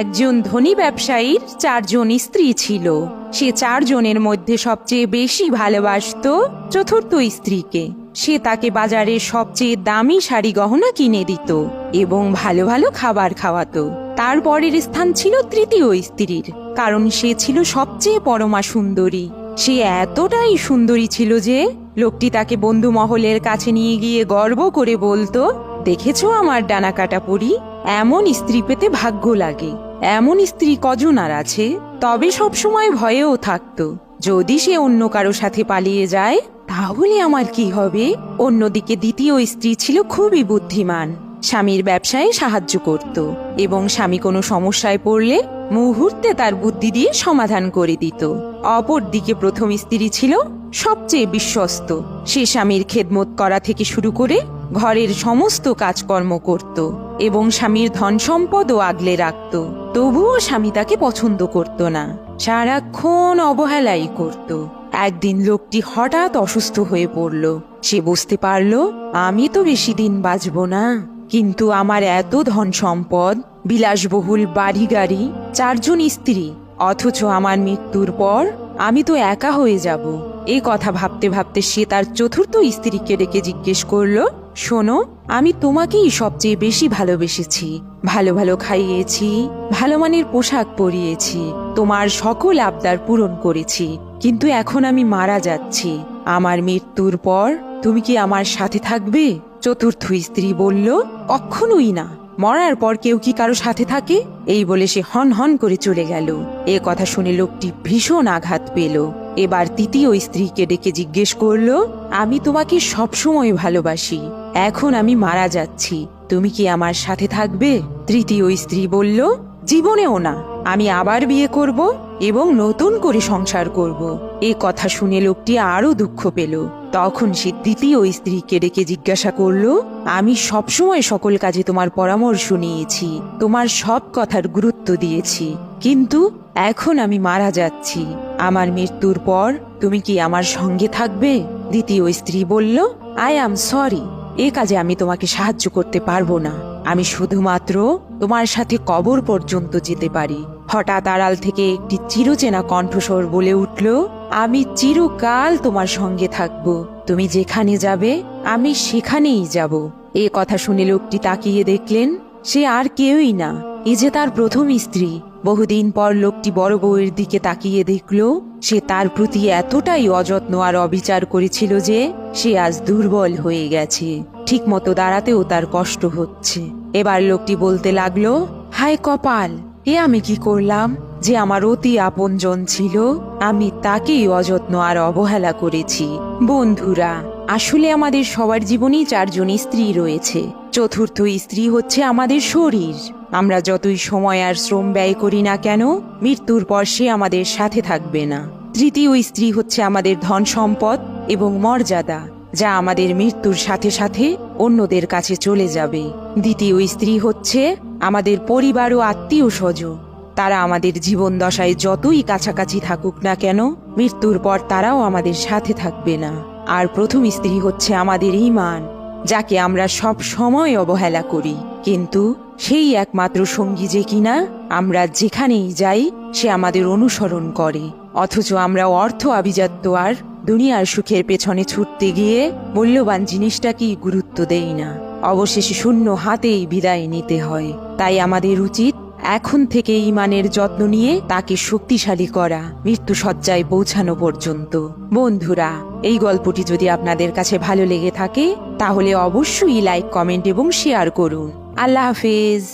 একজন ধনী ব্যবসায়ীর 4 জন স্ত্রী ছিল। সে 4 জনের মধ্যে সবচেয়ে বেশি ভালোবাসতো চতুর্থ স্ত্রীকে। সে তাকে বাজারে সবচেয়ে দামি শাড়ি গহনা কিনে দিত এবং ভালো ভালো খাবার খাওয়াতো। তার পরের স্থান ছিল তৃতীয় স্ত্রীর, কারণ সে ছিল সবচেয়ে পরমা সুন্দরী। সে এতটাই সুন্দরী ছিল যে লোকটি তাকে বন্ধু মহলের কাছে নিয়ে গিয়ে গর্ব করে বলতো, দেখেছো আমার ডানা কাটা পরি? এমন স্ত্রী পেতে ভাগ্য লাগে। এমন স্ত্রী কজন আর আছে? তবে সবসময় ভয়েও থাকতো, যদি সে অন্য কারো সাথে পালিয়ে যায় তাহলে আমার কি হবে? অন্যদিকে দ্বিতীয় স্ত্রী ছিল খুবই বুদ্ধিমান। স্বামীর ব্যবসায় সাহায্য করত এবং স্বামী কোনো সমস্যায় পড়লে মুহূর্তে তার বুদ্ধি দিয়ে সমাধান করে দিত। অপরদিকে প্রথম স্ত্রী ছিল সবচেয়ে বিশ্বস্ত। সে স্বামীর খেদমত করা থেকে শুরু করে ঘরের সমস্ত কাজকর্ম করত এবং স্বামীর ধন সম্পদও আগলে রাখত। তবুও স্বামী তাকে পছন্দ করত না, সারাক্ষণ অবহেলাই করত। একদিন লোকটি হঠাৎ অসুস্থ হয়ে পড়ল। সে বুঝতে পারল, আমি তো বেশি দিন বাঁচব না, কিন্তু আমার এত ধন সম্পদ, বিলাসবহুল বাড়ি গাড়ি, 4 জন স্ত্রী, অথচ আমার মৃত্যুর পর আমি তো একা হয়ে যাব। এই কথা ভাবতে ভাবতে সে তার চতুর্থ স্ত্রীকে ডেকে জিজ্ঞেস করল, শোনো, আমি তোমাকেই সবচেয়ে বেশি ভালোবেসেছি, ভালো ভালো খাইয়েছি, ভালো মানের পোশাক পরিয়েছি, তোমার সকল আবদার পূরণ করেছি, কিন্তু এখন আমি মারা যাচ্ছি। আমার মৃত্যুর পর তুমি কি আমার সাথে থাকবে? চতুর্থ স্ত্রী বলল, কখনোই না। মরার পর কেউ কি কারো সাথে থাকে? এই বলে সে হন হন করে চলে গেল। এ কথা শুনে লোকটি ভীষণ আঘাত পেল। এবার তৃতীয় স্ত্রীকে ডেকে জিজ্ঞেস করল, আমি তোমাকে সবসময় ভালোবাসি, এখন আমি মারা যাচ্ছি, তুমি কি আমার সাথে থাকবে? তৃতীয় স্ত্রী বলল, জীবনেও না, আমি আবার বিয়ে করব এবং নতুন করে সংসার করব। এ কথা শুনে লোকটি আরো দুঃখ পেল। তখন সে দ্বিতীয় স্ত্রীকে ডেকে জিজ্ঞাসা করল, আমি সবসময় সকল কাজে তোমার পরামর্শ নিয়েছি, তোমার সব কথার গুরুত্ব দিয়েছি, কিন্তু এখন আমি মারা যাচ্ছি, আমার মৃত্যুর পর তুমি কি আমার সঙ্গে থাকবে? দ্বিতীয় স্ত্রী বলল, আই অ্যাম সরি, এ কাজে আমি তোমাকে সাহায্য করতে পারবো না, আমি শুধুমাত্র তোমার সাথে কবর পর্যন্ত যেতে পারি। হঠাৎ আড়াল থেকে একটি চিরচেনা কণ্ঠস্বর বলে উঠল, আমি চিরকাল তোমার সঙ্গে থাকব, তুমি যেখানে যাবে আমি সেখানেই যাব। এ কথা শুনে লোকটি তাকিয়ে দেখলেন, সে আর কেউই না, এ যে তার প্রথম স্ত্রী। বহুদিন পর লোকটি বড় বউয়ের দিকে তাকিয়ে দেখল, সে তার প্রতি এতটাই অযত্ন আর অবিচার করেছিল যে সে আজ দুর্বল হয়ে গেছে, ঠিক মতো দাঁড়াতেও তার কষ্ট হচ্ছে। এবার লোকটি বলতে লাগলো, হায় কপাল, এ আমি কি করলাম যে আমার অতি আপনজন ছিল, আমি তাকেই অযত্ন আর অবহেলা করেছি। বন্ধুরা, আসলে আমাদের সবার জীবনেই 4 জন স্ত্রী রয়েছে। চতুর্থ স্ত্রী হচ্ছে আমাদের শরীর। আমরা যতই সময় আর শ্রম ব্যয় করি না কেন, মৃত্যুর পর সে আমাদের সাথে থাকবে না। তৃতীয় স্ত্রী হচ্ছে আমাদের ধন সম্পদ এবং মর্যাদা, যা আমাদের মৃত্যুর সাথে সাথে অন্যদের কাছে চলে যাবে। দ্বিতীয় স্ত্রী হচ্ছে আমাদের পরিবার ও আত্মীয় স্বজন। তারা আমাদের জীবন দশায় যতই কাছাকাছি থাকুক না কেন, মৃত্যুর পর তারাও আমাদের সাথে থাকবে না। আর প্রথম স্ত্রী হচ্ছে আমাদের ঈমান, যাকে আমরা সব সময় অবহেলা করি, কিন্তু সেই একমাত্র সঙ্গী যে কিনা আমরা যেখানেই যাই সে আমাদের অনুসরণ করে। অথচ আমরা অর্থ আভিজাত্য আর দুনিয়ার সুখের পেছনে ছুটতে গিয়ে মূল্যবান জিনিসটাকেই গুরুত্ব দেই না। অবশেষে শূন্য হাতেই বিদায় নিতে হয়। তাই আমাদের উচিত এখন থেকে ঈমানের যত্ন নিয়ে তাকে শক্তিশালী করা, মৃত্যু শয্যায় পৌঁছানো পর্যন্ত। বন্ধুরা, এই গল্পটি যদি আপনাদের কাছে ভালো লেগে থাকে তাহলে অবশ্যই লাইক, কমেন্ট এবং শেয়ার করুন। আল্লাহ হাফেজ।